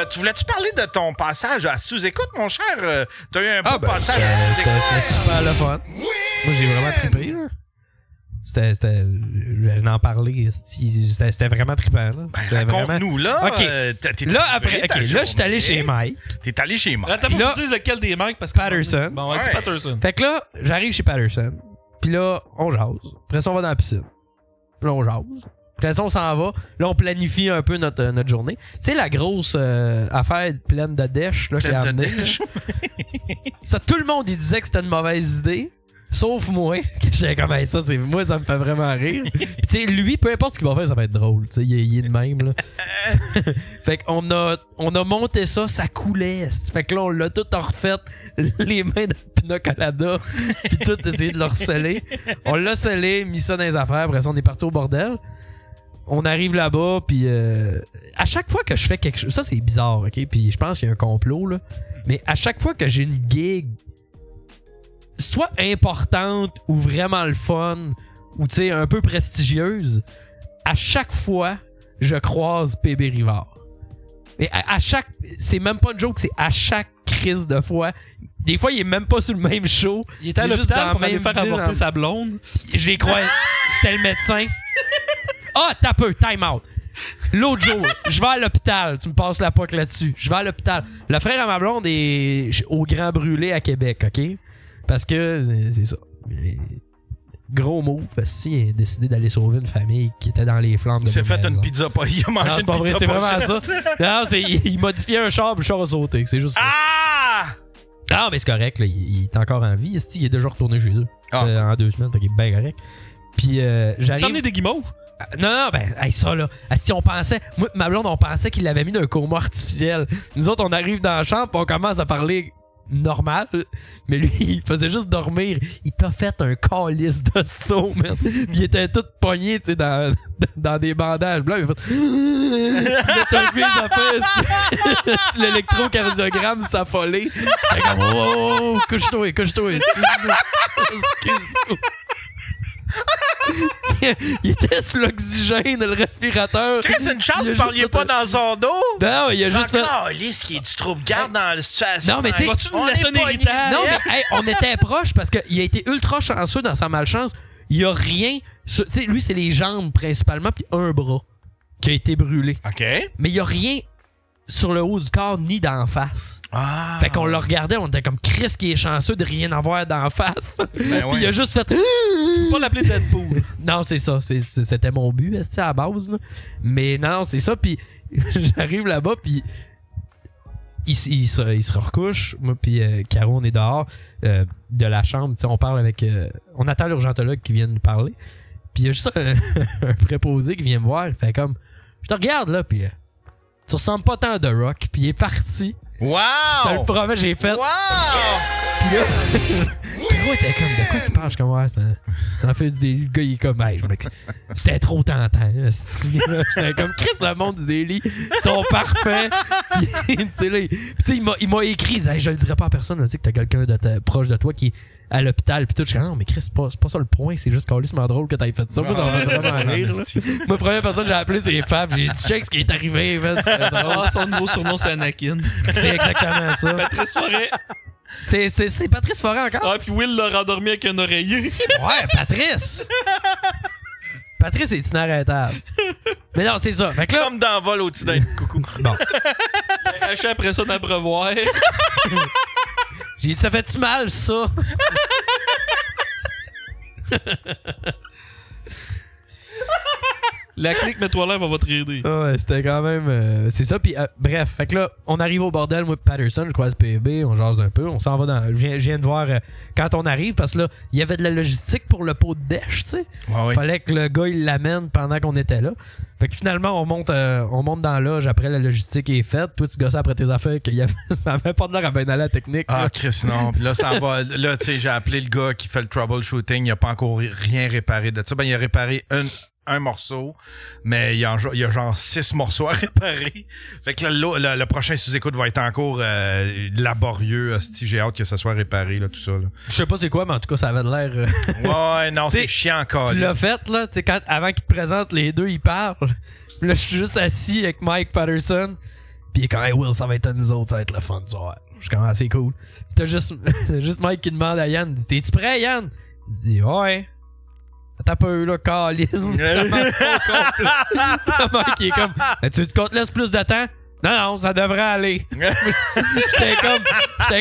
tu voulais-tu parler de ton passage à sous-écoute, mon cher? T'as eu un beau passage à sous-écoute. C'était super le fun. Moi, j'ai vraiment trippé, là. Je n'en parlais, c'était vraiment trippant, là. Ben, raconte-nous, là. OK. Là, après, OK, là, je suis allé chez Mike. T'es allé chez Mike. Attends, Là, faut que tu dises lequel des Mike parce que. Patterson. Bon, on va dire Patterson. Fait que là, j'arrive chez Patterson. Puis là, on jase. Après ça, on va dans la piscine. Puis là, on jase. Après ça, on s'en va. Là, on planifie un peu notre journée. Tu sais, la grosse affaire pleine de dèche là, qui a amené. Ça, tout le monde, il disait que c'était une mauvaise idée. Sauf moi, que j'étais comme ça, moi, ça me fait vraiment rire. Puis tu sais, lui, peu importe ce qu'il va faire, ça va être drôle. Tu sais, il est de même, là. Fait qu'on a monté ça, ça coulait. Fait que là, on l'a tout refait, les mains de Pina Colada, puis tout essayé de le receler. On l'a scellé, mis ça dans les affaires, après ça, on est parti au bordel. On arrive là-bas, puis à chaque fois que je fais quelque chose, ça c'est bizarre, ok? Puis je pense qu'il y a un complot, là. Mais à chaque fois que j'ai une gig, soit importante ou vraiment le fun, ou tu sais, un peu prestigieuse, à chaque fois, je croise PB Rivard. Et à chaque. C'est même pas une joke, c'est à chaque crise de fois. Des fois, il est même pas sur le même show. Il était à l'hôpital pour aller faire avorter sa blonde. Je les crois. C'était le médecin. Ah, t'as peu, time out. L'autre jour, je vais à l'hôpital. Tu me passes la poque là-dessus. Je vais à l'hôpital. Le frère à ma blonde est au Grand Brûlé à Québec, OK? Parce que c'est ça. Gros move, parce qu'il a décidé d'aller sauver une famille qui était dans les flammes de Il s'est fait maison. une pizza pas. Il a mangé une pizza c'est pas vraiment chère. ça. Non, il modifiait un char, puis le char a sauté. C'est juste ça. Ah! Ah, mais c'est correct, là, il est encore en vie. Il est déjà retourné chez eux en 2 semaines, fait qu'il est bien correct. Puis j'arrive. Tu as amené des guimauves? Non, ben, hey, ça là. Si on pensait, moi, ma blonde, on pensait qu'il l'avait mis d'un coma artificiel. Nous autres, on arrive dans la chambre, pis on commence à parler normal. Mais lui, il faisait juste dormir. Il t'a fait un calice de saut, man. Pis il était tout pogné, tu sais, dans des bandages blancs. Il a fait. Là, t'as vu les affaires sur l'électrocardiogramme s'affoler. J'étais comme, oh, couche-toi, excuse-moi. Il était sur l'oxygène, le respirateur. Chris, une chance, vous parliez pas dans son dos. Non, il a juste fait. Lisse qui est du trouble garde dans la situation. Non, mais tu sais, vas-tu nous laisser un héritage? Non, mais hey, on était proche parce qu'il a été ultra chanceux dans sa malchance. Il y a rien. Tu sais, lui, c'est les jambes principalement, puis un bras qui a été brûlé. OK. Mais il y a rien sur le haut du corps ni d'en face. Ah. Fait qu'on le regardait, on était comme Chris qui est chanceux de rien avoir d'en face. Puis ouais. il a juste fait. Tu peux pas l'appeler Deadpool. Non, c'est ça. C'était mon but, à la base. Là. Mais non, c'est ça. Puis j'arrive là-bas, puis il se recouche. Moi, puis Caro, on est dehors de la chambre. On parle avec. On attend l'urgentologue qui vient nous parler. Puis il y a juste un préposé qui vient me voir. Il fait comme. Je te regarde là, puis. Tu ressembles pas tant à The Rock. Puis il est parti. Wow! Je te le promets, j'ai fait. Wow! Puis là, Caro était comme, de quoi tu parles? Je suis comme, ouais, ça en fait le gars, il est comme, hey, c'était trop tentant. J'étais comme, Chris, le monde du daily, ils sont parfaits. Puis, tu sais, il m'a écrit, hey, je le dirai pas à personne, tu sais, que t'as quelqu'un proche de toi qui est à l'hôpital. Puis tout, je suis comme, non, mais Chris, c'est pas ça le point, c'est juste calissement drôle que t'aies fait ça. Moi, ça m'a fait vraiment rire. Moi, première personne que j'ai appelé, c'est Fab. J'ai dit, check ce qui est arrivé. Son nouveau surnom, c'est Anakin. C'est exactement ça. Patrice Forêt. C'est Patrice Forêt encore? Ah, puis Will l'a rendormi avec un oreiller. Ouais, Patrice! Patrice est inarrêtable. Mais non, c'est ça. Fait que là, Comme dans Vol au-dessus d'un coucou. bon. Il a arraché après ça d'abreuvoir. J'ai dit, ça fait-tu mal, ça? La clique Mets-toi lèvre va te aider. Ouais, c'était quand même. C'est ça. Puis, bref, fait que là, on arrive au bordel, moi, Patterson, je croise PB, on jase un peu, on s'en va dans. Je viens de voir quand on arrive, parce que là, il y avait de la logistique pour le pot de dèche, tu sais. Ouais. Fallait que le gars, il l'amène pendant qu'on était là. Fait que finalement, on monte dans la loge après la logistique est faite. Toi, tu gosses après tes affaires, ça avait pas de l'air à bien aller à la technique. Ah, là. Chris, non. Puis là, là, tu sais, j'ai appelé le gars qui fait le troubleshooting. Il a pas encore rien réparé de ça. Ben, il a réparé un morceau, mais il y a genre 6 morceaux à réparer. Fait que là, le prochain sous-écoute va être encore laborieux. J'ai hâte que ça soit réparé, là, tout ça. Là. Je sais pas c'est quoi, mais en tout cas, ça avait de l'air. Ouais, non, c'est chiant encore. Tu l'as fait, là, tu sais, avant qu'ils te présentent les deux, ils parlent. Là, je suis juste assis avec Mike Patterson. Pis il est comme, hey Will, ça va être à nous autres, ça va être le fun ce soir. Je suis comme, ah, c'est cool. Pis t'as juste Mike qui demande à Yann, il dit, t'es-tu prêt, Yann? Il dit, ouais. T'as pas eu là, calice. Le Mike qui est comme, tu qu'on te laisse plus de temps? Non, ça devrait aller. J'étais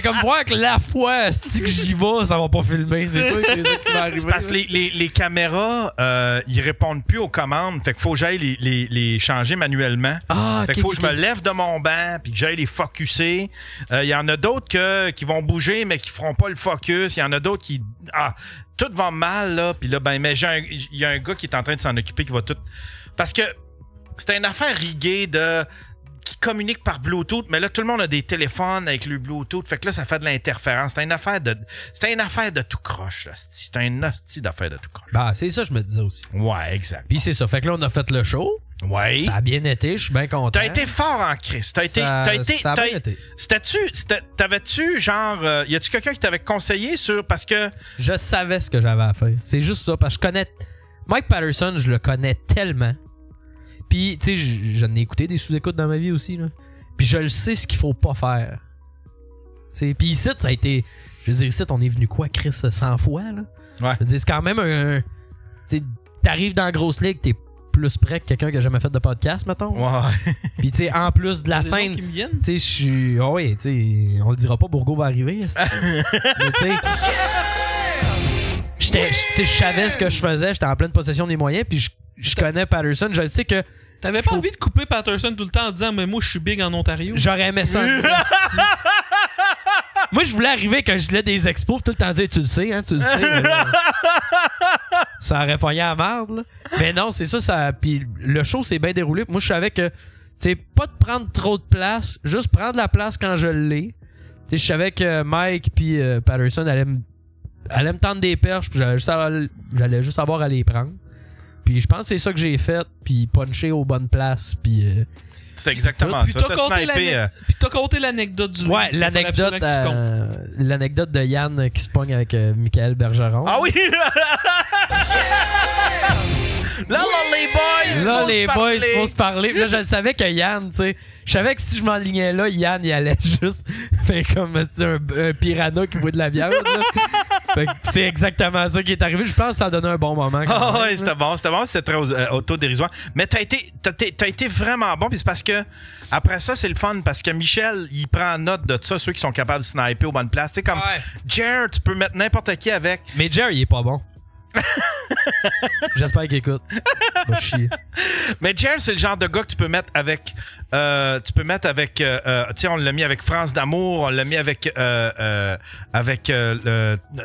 comme voir que la fois si que j'y vais, ça va pas filmer. C'est sûr que c'est ça qui va arriver. C'est parce que les caméras, ils répondent plus aux commandes. Fait qu'il faut que j'aille les changer manuellement. Fait qu'il faut que je me lève de mon banc puis que j'aille les focusser. Il y en a d'autres qui vont bouger, mais qui feront pas le focus. Il y en a d'autres qui... tout va mal, là. Puis là, mais il y a un gars qui est en train de s'en occuper, qui va tout... Parce que c'était une affaire riguée qui communique par Bluetooth, mais là, tout le monde a des téléphones avec le Bluetooth. Fait que là, ça fait de l'interférence. C'était une affaire de tout croche, là. C'était une hostie d'affaire de tout croche. Bah, c'est ça, je me disais aussi. Ouais, exact. Puis c'est ça. Fait que là, on a fait le show. Ouais. Ça a bien été, je suis bien content. T'as été fort en crise. Ça a bien été. T'avais-tu, genre, y a-tu quelqu'un qui t'avait conseillé sur, parce que... Je savais ce que j'avais à faire. C'est juste ça, parce que je connais... Mike Patterson, je le connais tellement. Puis, tu sais, j'en ai écouté des sous-écoutes dans ma vie aussi, là. Puis je le sais ce qu'il faut pas faire. Tu sais, puis ici, ça a été... Je veux dire, ici, on est venu quoi, Chris, 100 fois, là? Ouais. Je veux dire, c'est quand même un... Tu sais, t'arrives dans la grosse ligue, t'es plus près que quelqu'un qui a jamais fait de podcast, mettons. Ouais. Puis, tu sais, en plus de la scène... Qui me viennent? Tu sais, je suis... Oh oui, tu sais, on le dira pas, Bourgo va arriver. Mais tu sais... Je savais ce que je faisais, j'étais en pleine possession des moyens, puis je connais Patterson, je le sais que... T'avais pas envie de couper Patterson tout le temps en disant, mais moi, je suis big en Ontario. J'aurais aimé ça. Moi, je voulais arriver quand je voulais des expos, tout le temps dire, tu le sais, hein, tu le sais. Là, ça aurait pogné à la merde, là. Mais non, c'est ça. Puis le show s'est bien déroulé. Moi, je savais que, tu sais, pas de prendre trop de place, juste prendre la place quand je l'ai. Tu sais, je savais que Mike puis Patterson allaient me tendre des perches, puis j'allais juste avoir à les prendre. Puis je pense que c'est ça que j'ai fait, puis puncher aux bonnes places, puis... C'est exactement puis ça. T'as snipé... Puis t'as compté l'anecdote du... Ouais, l'anecdote de Yann qui se pogne avec Michael Bergeron. Ah oui! Là, les boys, faut se parler. Puis là, je savais que Yann, tu sais... Je savais que si je m'enlignais là, Yann, il allait juste faire comme un piranha qui boit de la viande, là. Fait que c'est exactement ça qui est arrivé. Je pense que ça a donné un bon moment. Ah ouais, c'était bon, c'était très autodérisoire. Mais t'as été vraiment bon, puis c'est parce que après ça, c'est le fun, parce que Michel, il prend note de ça, ceux qui sont capables de sniper aux bonnes places. Tu sais, comme Jer, tu peux mettre n'importe qui avec. Mais Jer, il est pas bon. J'espère qu'il écoute. Va chier. Mais Jer, c'est le genre de gars que tu peux mettre avec. Tu sais, on l'a mis avec France d'amour, on l'a mis avec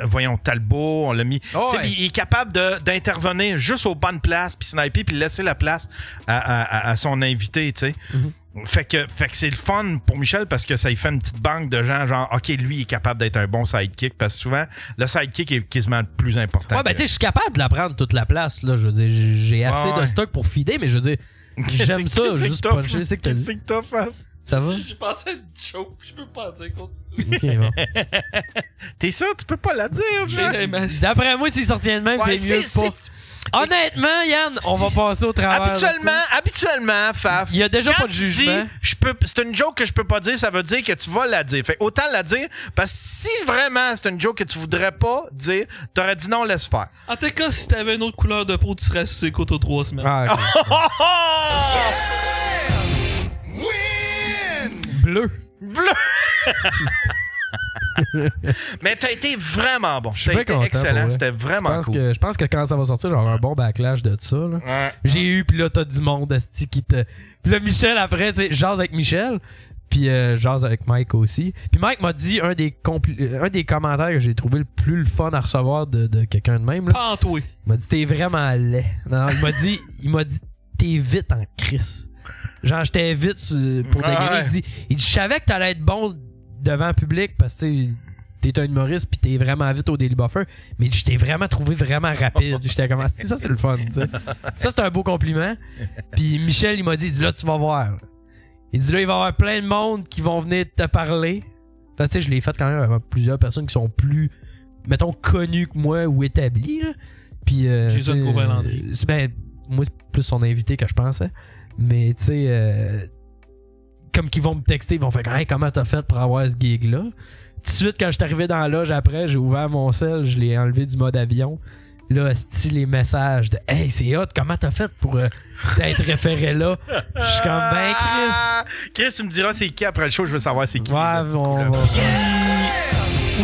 voyons, Talbot, on l'a mis. Oh, ouais. Il est capable d'intervenir juste aux bonnes places, puis sniper, puis laisser la place à son invité, tu sais. Mm-hmm. Fait que c'est le fun pour Michel parce que ça lui fait une petite banque de gens genre OK, lui il est capable d'être un bon sidekick parce que souvent le sidekick est quasiment le plus important. Ouais, ben tu sais, je suis capable de la prendre toute la place là, je veux dire, j'ai assez de stock pour feeder, mais je veux dire, j'aime ça juste puncher, c'est que t'as dit. C'est que t'as fait. Ça va? J'ai pensé à une joke, je peux pas en dire, continue. OK, bon. T'es sûr, tu peux pas la dire, genre? D'après moi, s'il sortient de même, c'est mieux que pas. Honnêtement, Yann, on va passer au travers. Habituellement, Faf. Il y a déjà pas de jugement. C'est une joke que je peux pas dire, ça veut dire que tu vas la dire. Fait autant la dire, parce que si vraiment c'est une joke que tu voudrais pas dire, t'aurais dit non, laisse faire. En tout cas, si t'avais une autre couleur de peau, tu serais sous écoute aux 3 semaines. Ah, okay. Bleu. Mais t'as été vraiment bon. T'as été excellent. C'était vraiment cool. Je pense que quand ça va sortir, j'aurai un bon backlash de ça. Là. Ouais. J'ai eu, puis là, t'as du monde asti qui te... Puis là, Michel, après, tu sais, jase avec Michel, puis jase avec Mike aussi. Puis Mike m'a dit un des commentaires que j'ai trouvé le plus le fun à recevoir de quelqu'un de même. Pas en toi. Il m'a dit, t'es vraiment laid. Non, il m'a dit, t'es vite en crisse. Genre, j'étais vite pour dégainer. Il dit, je savais que t'allais être bon devant le public parce que t'es un humoriste pis t'es vraiment vite au Daily Buffer, mais je t'ai vraiment trouvé vraiment rapide. J'étais comme, ça c'est le fun, t'sais. Ça c'est un beau compliment. Puis Michel il m'a dit là tu vas voir. Il dit là il va y avoir plein de monde qui vont venir te parler. Tu sais, je l'ai fait quand même avec plusieurs personnes qui sont plus, mettons, connues que moi ou établies. Puis Jason Gauvin-Landry. Ben, moi c'est plus son invité que je pensais. Mais tu sais comme qu'ils vont me texter, ils vont faire hey, comment t'as fait pour avoir ce gig-là? Tout de suite, quand je suis arrivé dans la loge après, j'ai ouvert mon cell, je l'ai enlevé du mode avion. Là, style les messages de hey, c'est hot, comment t'as fait pour être référé là? Je suis comme ben Chris, tu me diras c'est qui après le show, je veux savoir c'est qui. Ouais, on va.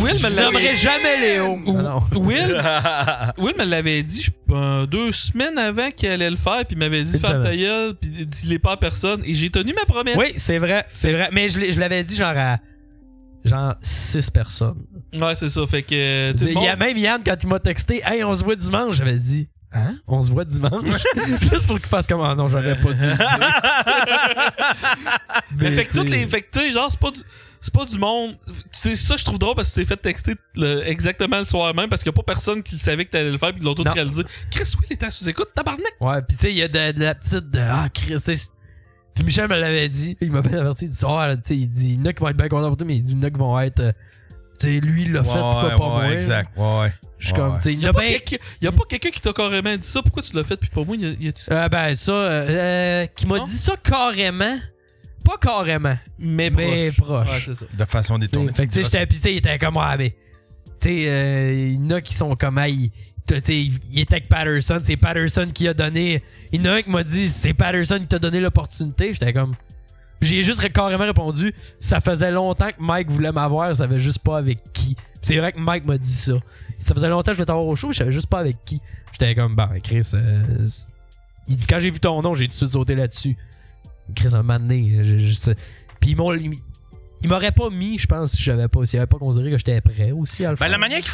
Will Je me nommerai l'avait jamais Léo. Ah non. Will me l'avait dit 2 semaines avant qu'il allait le faire, puis il m'avait dit Une faire semaine. ta gueule, puis dis-les pas à personne, et j'ai tenu ma promesse. Oui, c'est vrai. Mais je l'avais dit genre à 6 personnes. Ouais, c'est ça. Fait que. tu sais, Il y a même Yann, quand il m'a texté hey, on se voit dimanche, j'avais dit hein? On se voit dimanche? Juste pour qu'il fasse comme ah non, j'aurais pas dû le dire. Mais fait que toutes les. Fait que tu sais, genre, c'est pas du monde. C'est ça, je trouve drôle parce que tu t'es fait texter exactement le soir même parce qu'il y a pas personne qui savait que t'allais le faire puis ils l'ont tout Non. réalisé. Chris Will était à sous-écoute, tabarnak! Ouais, pis tu sais, il y a de la petite ah Chris, puis Michel me l'avait dit, il m'a bien averti, il dit tu sais, il dit il y en a qui vont être bien contents pour toi, mais il dit il y en a qui vont être tu sais, lui il l'a fait, pourquoi pas moi? Exact. Ouais. Je suis comme tu sais, il Y y a a pas bien quelqu'un qui t'a carrément dit ça, pourquoi tu l'as fait puis pas moi? Y a-tu... ben ça qui m'a Non? dit ça carrément. Pas carrément, Mais proche. Ouais, c'est ça. De façon détournée. Fait que tu sais, j'étais pis tu sais, il était comme ah mais tu sais, il y en a qui sont comme tu sais, il était avec Patterson, c'est Patterson qui a donné. Il y en a un qui m'a dit c'est Patterson qui t'a donné l'opportunité. J'étais comme j'ai juste carrément répondu ça faisait longtemps que Mike voulait m'avoir, il savait juste pas avec qui. C'est vrai que Mike m'a dit ça. Ça faisait longtemps que je voulais t'avoir au show, mais je savais juste pas avec qui. J'étais comme bah Chris il dit quand j'ai vu ton nom, j'ai tout de suite sauté là-dessus. Chris un moment donné, puis il m'aurait pas mis, je pense, s'il avait pas considéré que j'étais prêt aussi à le faire. Ben, la manière qui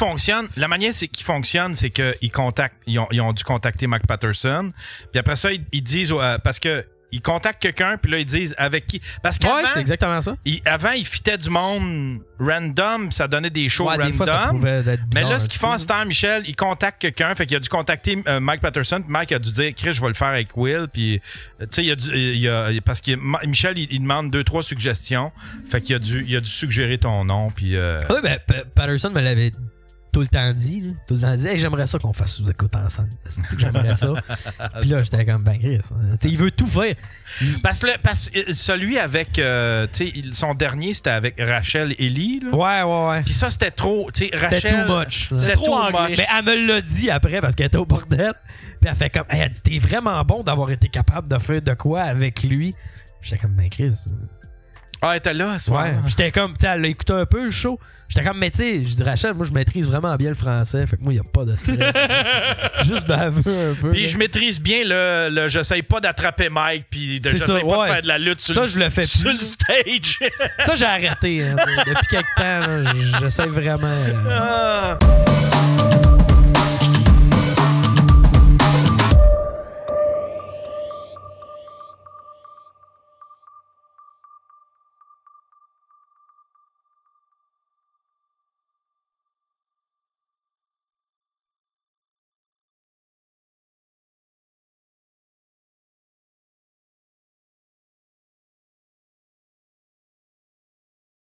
fonctionne, c'est qu'ils ont dû contacter Mike Patterson. Puis après ça, ils disent, parce que ils contactent quelqu'un, puis là, ils disent avec qui. Parce qu'avant, Ouais, c'est exactement ça. avant, ils fitaient du monde random, ça donnait des shows Ouais, random. des fois, ça pouvait être Mais bizarre là, ce qu'ils font un à petit ce temps, Michel, ils contactent quelqu'un. Fait qu'il a dû contacter Mike Patterson. Puis Mike a dû dire, Chris, je vais le faire avec Will. Puis, tu sais, parce que Michel, il demande 2-3 suggestions. Fait qu'il a dû suggérer ton nom. Puis, peu. Ouais, ben, Patterson me l'avait tout le temps dit. Là. Tout le temps dit, hey, j'aimerais ça qu'on fasse sous-écoute ensemble. C'est que j'aimerais ça. Puis là, j'étais comme, ben, Chris. Tu sais, il veut tout faire. Parce que celui avec, tu sais, son dernier, c'était avec Rachel Ellie. Là. Ouais. Puis ça, c'était trop, tu sais, C'était Rachel. too much. C'était trop too anglais. much. Mais elle me l'a dit après parce qu'elle était au bordel. Puis elle fait comme, hey, elle dit, t'es vraiment bon d'avoir été capable de faire de quoi avec lui. J'étais comme, ben, Chris. Ah, elle était là, ce soir. Ouais. J'étais comme, tu sais, elle a écouté un peu le show. J'étais comme, mais tu sais, je dis Rachel, moi, je maîtrise vraiment bien le français. Fait que moi, il n'y a pas de stress. Juste baveux un peu. Puis là. je maîtrise bien le j'essaye pas d'attraper Mike, puis C'est ça, j'essaye pas ouais, de faire de la lutte sur, ça, je le fais sur plus. le stage. Ça, j'ai arrêté. Hein, depuis quelque temps, là, j'essaie vraiment. Ah.